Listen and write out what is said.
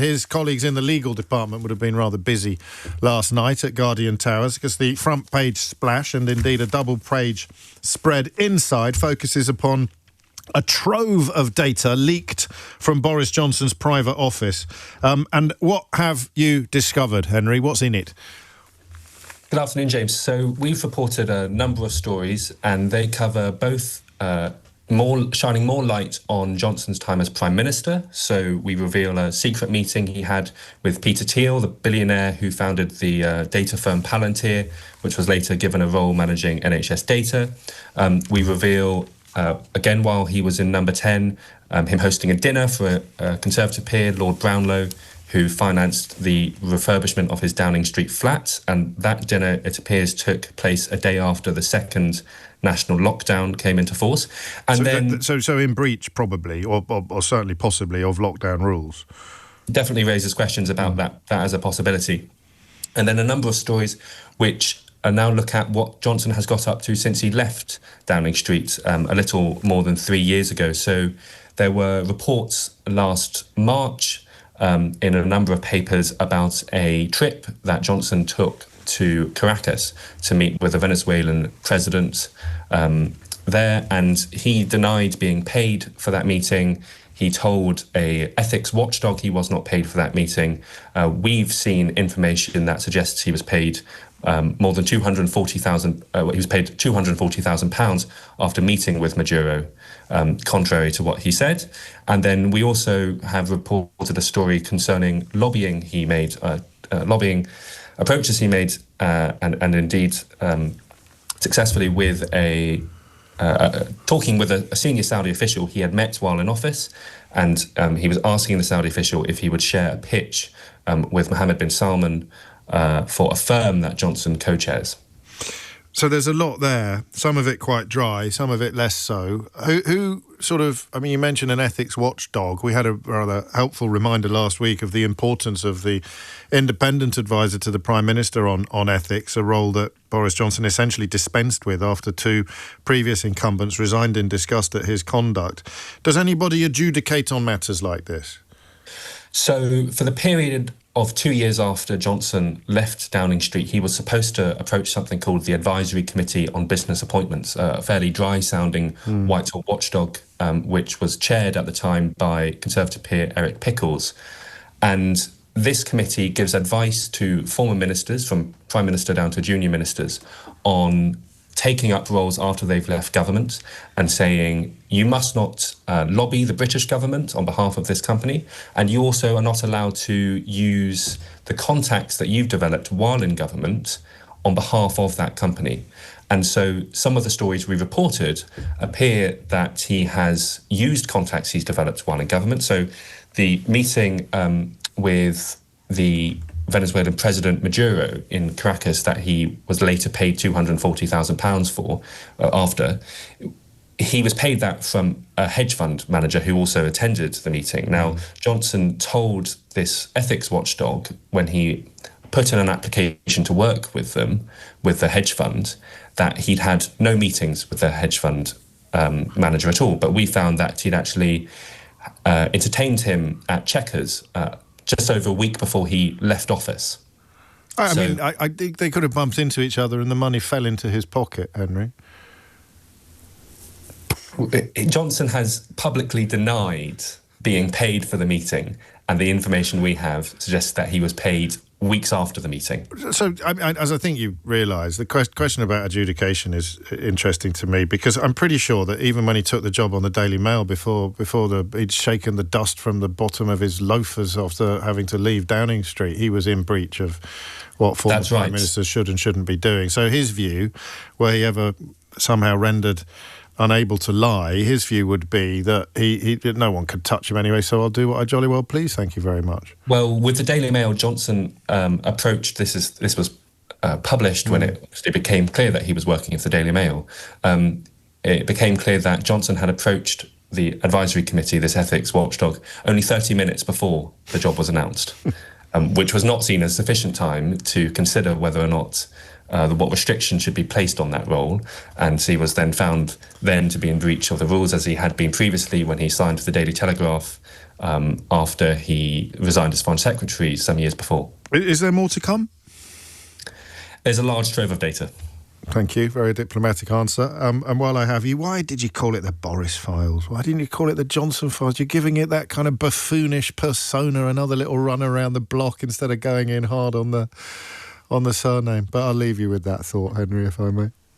his colleagues in the legal department would have been rather busy last night at Guardian Towers, because the front page splash, and indeed a double page spread inside, focuses upon a trove of data leaked from Boris Johnson's private office. And what have you discovered, Henry? What's in it? Good afternoon, James. So we've reported a number of stories, and they cover both shining more light on Johnson's time as Prime Minister. So we reveal a secret meeting he had with Peter Thiel, the billionaire who founded the data firm Palantir, which was later given a role managing NHS data. We reveal, again, while he was in Number 10, him hosting a dinner for a Conservative peer, Lord Brownlow, who financed the refurbishment of his Downing Street flat. And that dinner, it appears, took place a day after the second national lockdown came into force. And so in breach, probably, or certainly possibly, of lockdown rules. Definitely raises questions about that as a possibility. And then a number of stories which now look at what Johnson has got up to since he left Downing Street a little more than 3 years ago. So there were reports last March in a number of papers about a trip that Johnson took to Caracas to meet with the Venezuelan president there, and he denied being paid for that meeting. He told a ethics watchdog he was not paid for that meeting. We've seen information that suggests he was paid more than 240,000. He was paid £240,000 after meeting with Maduro, contrary to what he said. And then we also have reported a story concerning lobbying he made, lobbying approaches he made, and indeed successfully with talking with a senior Saudi official he had met while in office, and he was asking the Saudi official if he would share a pitch with Mohammed bin Salman for a firm that Johnson co-chairs. So there's a lot there, some of it quite dry, some of it less so. Who sort of, I mean, you mentioned an ethics watchdog. We had a rather helpful reminder last week of the importance of the independent advisor to the Prime Minister on ethics, a role that Boris Johnson essentially dispensed with after two previous incumbents resigned in disgust at his conduct. Does anybody adjudicate on matters like this? So for the period of 2 years after Johnson left Downing Street, he was supposed to approach something called the Advisory Committee on Business Appointments, a fairly dry-sounding Whitehall watchdog, which was chaired at the time by Conservative peer Eric Pickles. And this committee gives advice to former ministers, from Prime Minister down to junior ministers, on taking up roles after they've left government and saying, you must not lobby the British government on behalf of this company, and you also are not allowed to use the contacts that you've developed while in government on behalf of that company. And so some of the stories we reported appear that he has used contacts he's developed while in government. So the meeting with the Venezuelan President Maduro in Caracas that he was later paid £240,000 for after, he was paid that from a hedge fund manager who also attended the meeting. Now, Johnson told this ethics watchdog when he put in an application to work with them, with the hedge fund, that he'd had no meetings with the hedge fund manager at all. But we found that he'd actually entertained him at Chequers just over a week before he left office. I think they could have bumped into each other and the money fell into his pocket, Henry. Johnson has publicly denied being paid for the meeting, and the information we have suggests that he was paid weeks after the meeting. So, as I think you realise, the question about adjudication is interesting to me, because I'm pretty sure that even when he took the job on the Daily Mail before he'd shaken the dust from the bottom of his loafers after having to leave Downing Street, he was in breach of what former Prime Ministers should and shouldn't be doing. So his view, were he ever somehow rendered unable to lie, his view would be that he no one could touch him anyway, so I'll do what I jolly well please, thank you very much. Well, with the Daily Mail, Johnson approached, this was published when it became clear that he was working for the Daily Mail. It became clear that Johnson had approached the advisory committee, this ethics watchdog, only 30 minutes before the job was announced, which was not seen as sufficient time to consider whether or not what restrictions should be placed on that role, and he was then found to be in breach of the rules, as he had been previously when he signed for the Daily Telegraph after he resigned as Foreign Secretary some years before. Is there more to come? There's a large trove of data. Thank you. Very diplomatic answer. And while I have you, why did you call it the Boris Files? Why didn't you call it the Johnson Files? You're giving it that kind of buffoonish persona, another little run around the block instead of going in hard on the surname. But I'll leave you with that thought, Henry, if I may.